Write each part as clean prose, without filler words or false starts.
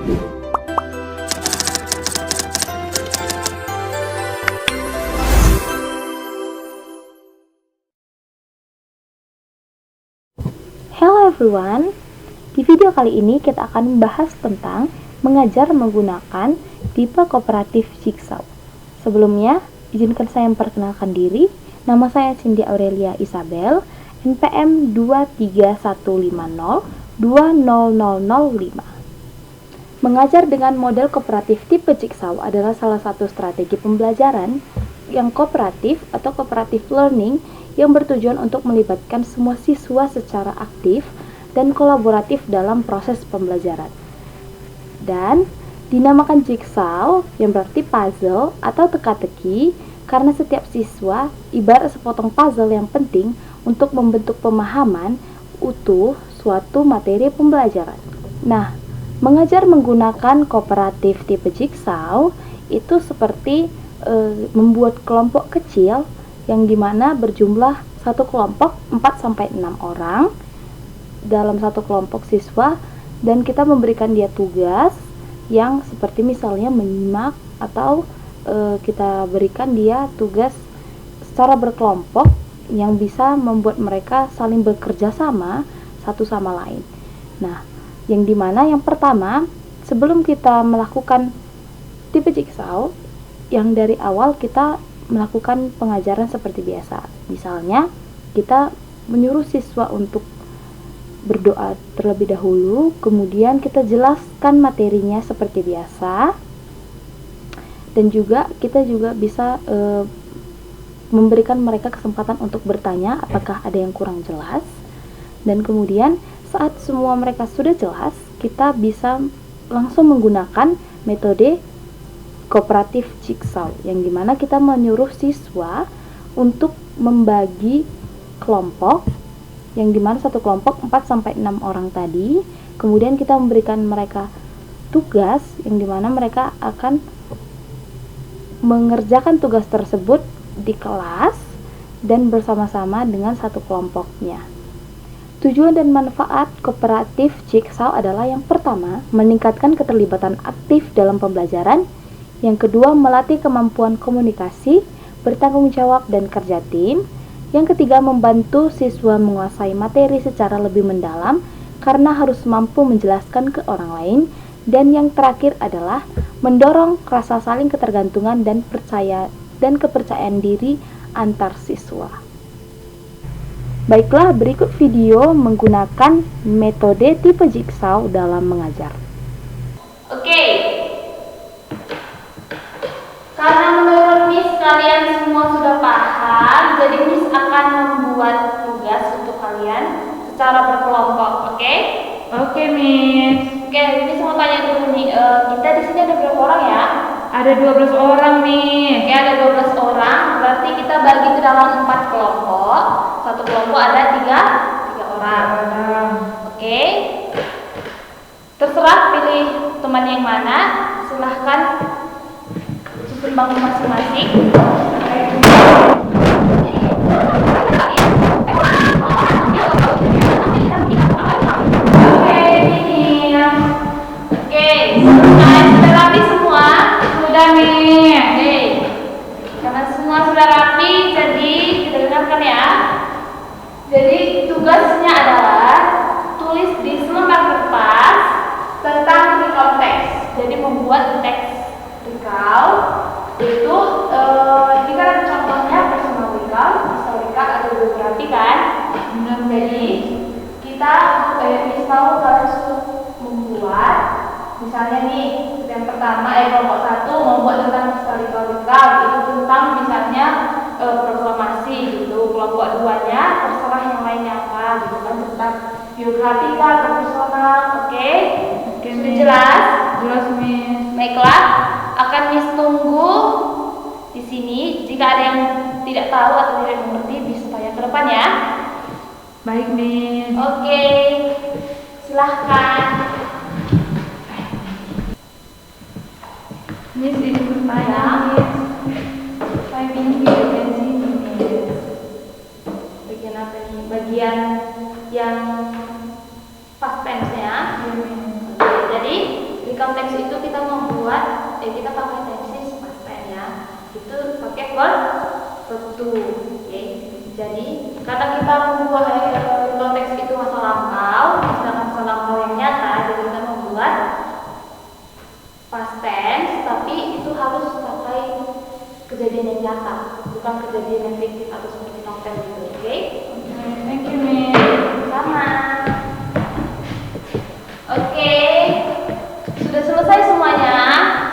Hello everyone, di video kali ini kita akan membahas tentang mengajar menggunakan tipe kooperatif Jigsaw. Sebelumnya, izinkan saya memperkenalkan diri. Nama saya Cindy Aurelia Isabel, NPM 23150200005. Mengajar dengan model kooperatif tipe Jigsaw adalah salah satu strategi pembelajaran yang kooperatif atau cooperative learning yang bertujuan untuk melibatkan semua siswa secara aktif dan kolaboratif dalam proses pembelajaran. Dan dinamakan jigsaw yang berarti puzzle atau teka-teki karena setiap siswa ibarat sepotong puzzle yang penting untuk membentuk pemahaman utuh suatu materi pembelajaran. Nah, mengajar menggunakan kooperatif tipe jigsaw itu seperti membuat kelompok kecil yang dimana berjumlah satu kelompok 4-6 orang dalam satu kelompok siswa, dan kita memberikan dia tugas yang seperti misalnya menyimak atau kita berikan dia tugas secara berkelompok yang bisa membuat mereka saling bekerja sama satu sama lain. Nah, yang dimana yang pertama, sebelum kita melakukan tipe jigsaw, yang dari awal kita melakukan pengajaran seperti biasa. Misalnya, kita menyuruh siswa untuk berdoa terlebih dahulu, kemudian kita jelaskan materinya seperti biasa, dan juga kita juga bisa memberikan mereka kesempatan untuk bertanya apakah ada yang kurang jelas, dan kemudian saat semua mereka sudah jelas, kita bisa langsung menggunakan metode kooperatif jigsaw, yang dimana kita menyuruh siswa untuk membagi kelompok, yang dimana satu kelompok 4-6 orang tadi, kemudian kita memberikan mereka tugas yang dimana mereka akan mengerjakan tugas tersebut di kelas dan bersama-sama dengan satu kelompoknya. Tujuan dan manfaat kooperatif jigsaw adalah yang pertama, meningkatkan keterlibatan aktif dalam pembelajaran. Yang kedua, melatih kemampuan komunikasi, bertanggung jawab, dan kerja tim. Yang ketiga, membantu siswa menguasai materi secara lebih mendalam karena harus mampu menjelaskan ke orang lain. Dan yang terakhir adalah mendorong rasa saling ketergantungan dan kepercayaan diri antar siswa. Baiklah, berikut video menggunakan metode tipe jigsaw dalam mengajar. Oke. Karena menurut Miss kalian semua sudah paham, jadi Miss akan membuat tugas untuk kalian secara berkelompok, oke? Oke, Miss. Oke, Miss mau tanya dulu nih, kita di sini ada berapa orang ya? Ada 12 orang, Miss. Oke, ada 12 orang, berarti kita bagi ke dalam 4 kelompok. Satu kelompok ada 3 orang. Oke. Terserah pilih teman yang mana, silahkan susun bangun masing-masing. Sudah rapi semua? Sudah, Miss. Oke. Karena semua sudah rapi, jadi kita dengarkan ya. Jadi tugasnya adalah tulis di selembar kertas tentang recall text. Jadi membuat teks recall itu jika ada contohnya personal recall, historical ada biografi kan. Jadi kita misal harus membuat, misalnya nih yang pertama kelompok 1 membuat tentang historical recall, itu tentang misalnya proklamasi gitu. Kelompok 2-nya terserah yang lainnya apa gitu kan, tentang biografi atau personal. Oke, sudah jelas? Jelas, Miss. Baiklah, akan Miss tunggu di sini. Jika ada yang tidak tahu atau tidak mengerti, bisa tanya ke depan ya. Baik, Miss. Oke, silahkan. Miss, ini pertanyaan, Miss. Saya ingin bagian sini, Miss. Bagian apa nih? Bagian yang past tense ya. Iya, Miss. Oke, jadi teks itu kita membuat, kita pakai tenses past tense ya. Itu pakai verb to. Oke. Jadi karena kita membuat teks itu masa lampau, sedangkan masa lampau yang nyata, jadi kita membuat past tense, tapi itu harus pakai kejadian yang nyata, bukan kejadian yang fiktif atau seperti novel gitu. Oke? Thank you, Miss. Sama. Oke. Sudah selesai semuanya?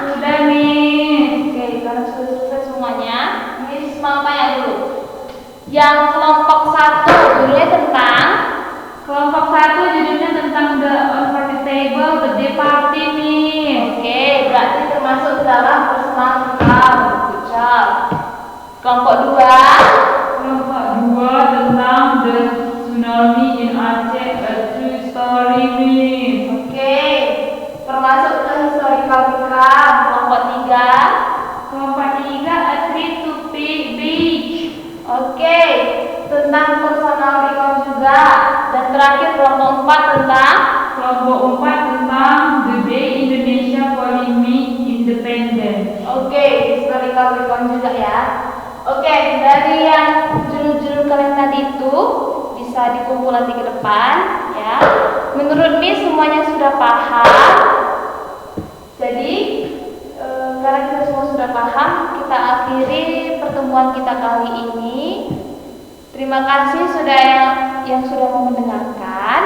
Sudah, Miss. Oke, karena sudah selesai semuanya, Miss mau tanya dulu. Yang kelompok 1 judulnya tentang Kelompok 1 judulnya tentang the unpredictable birthday party, Miss. Oke, berarti termasuk dalam personal income. Good job. Kelompok 2 Kelompok 2 tentang the tsunami in Aceh, a true story, Miss. Oke, termasuk ke historical income. Kelompok 3 Kelompok 3 a trip to beach. Oke, tentang personal income juga. Dan terakhir kelompok 4 tentang Kelompok 4 tentang the day Indonesia Polymic Independent. oke, historical income juga ya. Oke, dari yang judul-judul kalian tadi itu bisa dikumpul nanti ke depan ya. Menurut Miss semuanya sudah paham. Jadi karena kita semua sudah paham, kita akhiri pertemuan kita kali ini. Terima kasih sudah yang sudah mau mendengarkan.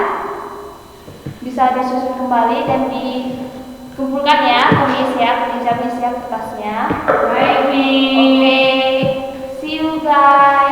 Bisa disusun kembali dan dikumpulkan ya, Miss ya, kertasnya. Baik, Miss. Oke, see you guys.